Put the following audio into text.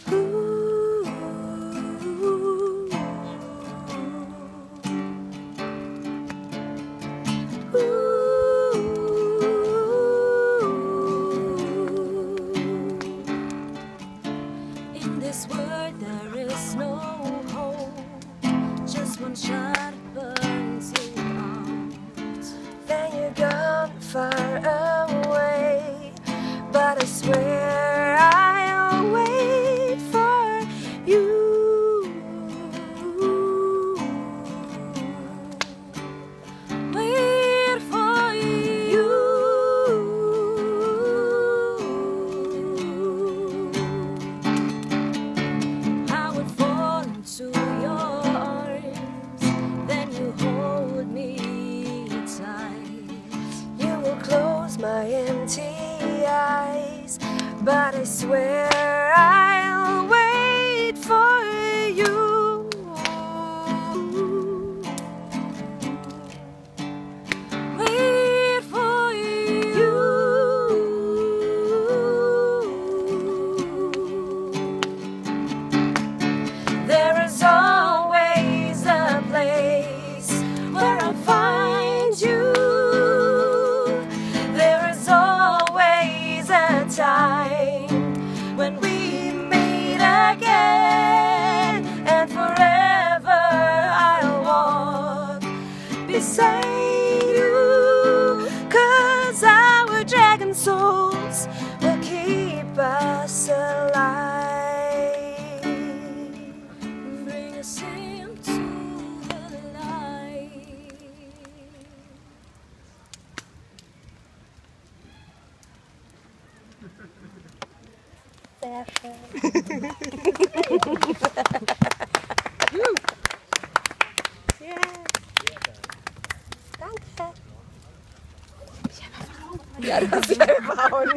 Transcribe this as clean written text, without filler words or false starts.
In this world there is no hope, just one shot burns it out. Then you're gone far away, but I swear I'll wait for you. Wait for you. I would fall into your arms, then you hold me tight. You will close my empty eyes, but I swear I'll wait for you. Wait for you. There is always a place where I'll find you. There is always a time when we meet again, and forever I'll walk beside you, 'cause our dragon souls will keep us alive. Bring us into the light. Sehr schön. Danke. Ja, das ist ja überhauen.